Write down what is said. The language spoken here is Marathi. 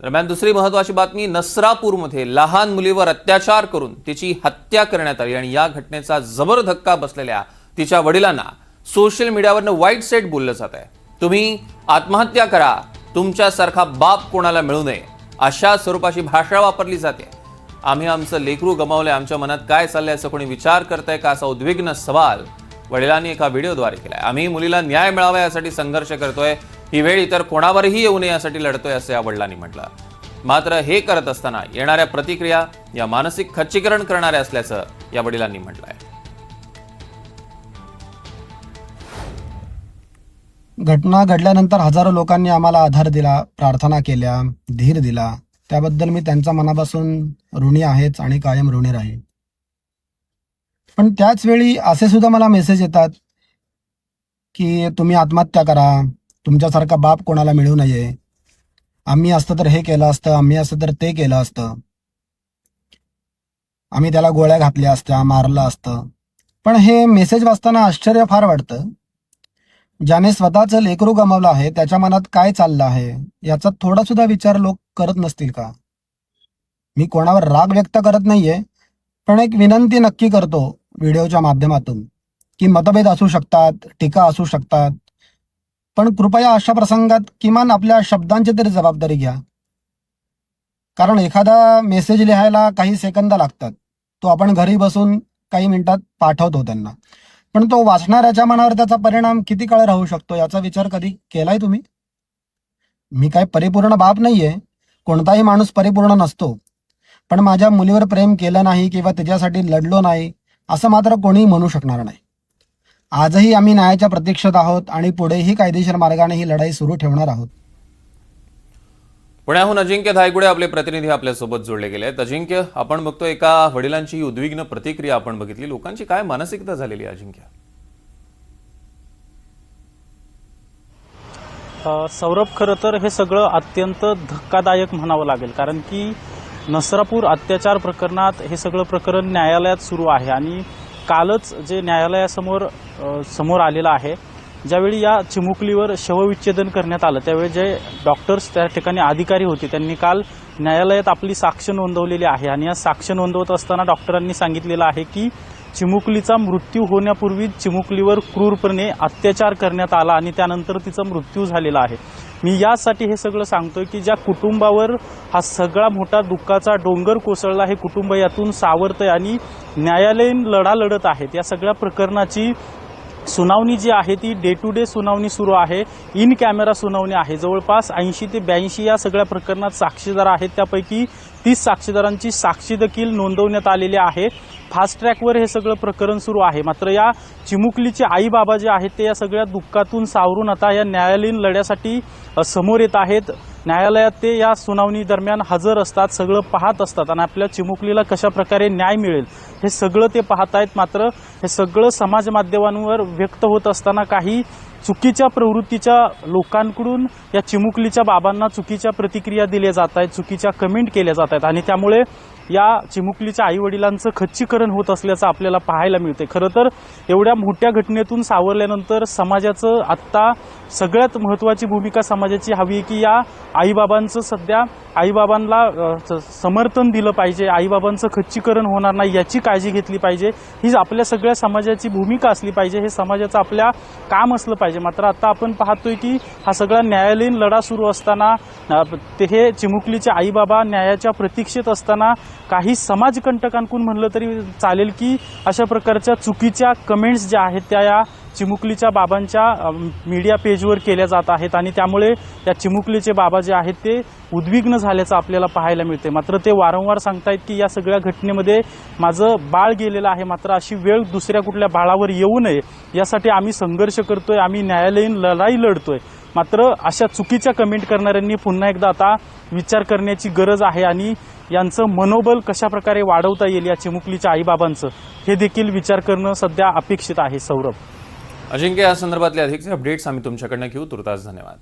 दरम्यान दुसरी महत्त्वाची बातमी, नसरापूरमध्ये लहान मुलीवर अत्याचार करून तिची हत्या करण्यात आली आणि या घटनेचा जबर धक्का बसलेल्या तिच्या वडिलांना सोशल मीडियावरनं वाईट सेट बोललं जात आहे। तुम्ही आत्महत्या करा, तुमच्यासारखा बाप कोणाला मिळू नये, अशा स्वरूपाची भाषा वापरली जाते। आम्ही आमचं लेकरू गमावलंय, आमच्या मनात काय चाललंय असं कोणी विचार करतंय का, असा उद्विग्न सवाल वडिलांनी एका व्हिडिओद्वारे केलाय। आम्ही मुलीला न्याय मिळावा यासाठी संघर्ष करतोय, ही वेळ इतर कोणावरही येऊ नये यासाठी लढतोय असं या वडिलांनी म्हटलं। मात्र हे करत असताना येणाऱ्या प्रतिक्रिया या मानसिक खच्चीकरण करणाऱ्या असल्याचं या वडिलांनी म्हटलंय। घटना घडल्यानंतर हजारो लोकांनी आम्हाला आधार दिला, प्रार्थना केल्या, धीर दिला, त्याबद्दल मी त्यांच्या मनापासून ऋणी आहेच आणि कायम ऋणी राहील। पण त्याच वेळी असे सुद्धा मला मेसेज येतात की तुम्ही आत्महत्या करा, तुमच्यासारखा बाप कोणाला मिळू नये, आम्ही असतं तर हे केलं असतं, आम्ही असतं तर ते केलं असतं, आम्ही त्याला गोळ्या घातल्या असत्या, मारलं असतं। पण हे मेसेज वाचताना आश्चर्य फार वाटतं। ज्याने स्वतःचं लेकरू गमावलं आहे त्याच्या मनात काय चाललं आहे याचा थोडा सुद्धा विचार लोक करत नसतील का? मी कोणावर राग व्यक्त करत नाहीये, पण एक विनंती नक्की करतो व्हिडिओच्या माध्यमातून की मतभेद असू शकतात, टीका असू शकतात, पण कृपया अशा प्रसंगात किमान आपल्या शब्दांची तरी जबाबदारी घ्या। कारण एखादा मेसेज लिहायला काही सेकंद लागतात, तो आपण घरी बसून काही मिनिटात पाठवतो त्यांना, पण तो वाचणाऱ्याच्या मनावर त्याचा परिणाम किती काळ राहू शकतो याचा विचार कधी केलाय तुम्ही? मी काय परिपूर्ण बाप नाहीये, कोणताही माणूस परिपूर्ण नसतो, पण माझ्या मुलीवर प्रेम केलं नाही किंवा तिच्यासाठी लढलो नाही असं मात्र कोणीही म्हणू शकणार नाही। आजही आम्ही न्यायाच्या प्रतीक्षेत आहोत आणि पुढेही कायदेशीर मार्गाने ही लढाई सुरू ठेवणार आहोत। पुण्याहून अजिंक्य धायगुडे आपले प्रतिनिधी आपल्यासोबत जोडले गेले आहेत। अजिंक्य, आपण बघतो एका वडिलांची उद्विग्न प्रतिक्रिया आपण बघितली, लोकांची काय मानसिकता झालेली आहे अजिंक्य? सौरभ, खरं तर हे सगळं अत्यंत धक्कादायक म्हणावं लागेल, कारण की नसरापूर अत्याचार प्रकरणात हे सगळं प्रकरण न्यायालयात सुरू आहे आणि कालच जे न्यायालयासमोर आलेलं आहे, ज्यावेळी या चिमुकलीवर शवविच्छेदन करण्यात आलं त्यावेळी जे डॉक्टर्स त्या ठिकाणी अधिकारी होते त्यांनी काल न्यायालयात आपली साक्ष नोंदवलेली आहे आणि या साक्ष नोंदवत असताना डॉक्टरांनी सांगितलेलं आहे की चिमुकलीचा मृत्यू होण्यापूर्वी चिमुकलीवर क्रूरपणे अत्याचार करण्यात आला आणि त्यानंतर तिचा मृत्यू झालेला आहे। मी यासाठी हे सगळं सांगतोय की ज्या कुटुंबावर हा सगळा मोठा दुःखाचा डोंगर कोसळला, हे कुटुंब यातून सावरतंय आणि न्यायालयीन लढा लढत आहेत। या सगळ्या प्रकरणाची सुनावणी जी आहे ती डे टू डे सुनावणी सुरू आहे, इन कॅमेरा सुनावणी आहे। जवळपास 80 ते 82 या सगळ्या प्रकरणात साक्षीदार आहेत, त्यापैकी 30 साक्षीदारांची साक्षी देखील नोंदवण्यात आलेली आहे। फास्ट ट्रॅकवर हे सगळं प्रकरण सुरू आहे। मात्र या चिमुकलीचे आई बाबा जे आहेत ते या सगळ्या दुःखातून सावरून आता या न्यायालयीन लढ्यासाठी समोर येत आहेत। न्यायालयात ते या सुनावणी दरम्यान हजर असतात, सगळं पाहत असतात आणि आपल्या चिमुकलीला कशा प्रकारे न्याय मिळेल हे सगळं ते पाहत आहेत। मात्र हे सगळं समाज माध्यमांवर व्यक्त होत असताना काही चुकीच्या प्रवृत्तीच्या लोकांकडून या चिमुकलीच्या बाबांना चुकीच्या प्रतिक्रिया दिल्या जात आहेत, चुकीच्या कमेंट केल्या जात आहेत आणि त्यामुळे या चिमुकलीच्या आई वडिलांचं खच्चीकरण होत असल्याचं आपल्याला पाहायला मिळते। खरं तर एवढ्या मोठ्या घटनेतून सावरल्यानंतर समाजाचं आत्ता सगळ्यात महत्त्वाची भूमिका समाजाची हवी की या आईबाबांचं सध्या आईबाबांना समर्थन दिलं पाहिजे, आईबाबांचं खच्चीकरण होणार नाही याची काळजी घेतली पाहिजे, ही आपल्या सगळ्या समाजाची भूमिका असली पाहिजे, हे समाजाचं आपल्या काम असलं पाहिजे। मात्र आता आपण पाहतोय की हा सगळा न्यायालयीन लढा सुरू असताना हे चिमुकलीचे आईबाबा न्यायाच्या प्रतीक्षेत असताना काही समाजकंटकांकडून म्हणलं तरी चालेल की अशा प्रकारच्या चुकीच्या कमेंट्स ज्या आहेत त्या या चिमुकलीच्या बाबांच्या मीडिया पेजवर केल्या जात आहेत आणि त्यामुळे या चिमुकलीचे बाबा जे आहेत ते उद्विग्न झाल्याचं आपल्याला पाहायला मिळते। मात्र ते वारंवार सांगतायत की या सगळ्या घटनेमध्ये माझं बाळ गेलेलं आहे, मात्र अशी वेळ दुसऱ्या कुठल्या बाळावर येऊ नये यासाठी आम्ही संघर्ष करतोय, आम्ही न्यायालयीन लढाई लढतोय। मात्र अशा चुकीच्या कमेंट करणाऱ्यांनी पुन्हा एकदा आता विचार करण्याची गरज आहे आणि यांचं मनोबल कशा प्रकारे वाढवता येईल या चिमुकलीच्या आईबाबांचं हे देखील विचार करणं सध्या अपेक्षित आहे। सौरभ, अजिंक्य, या संदर्भातले अधिकचे अपडेट्स आम्ही तुमच्याकडनं घेऊ। तुर्तास धन्यवाद।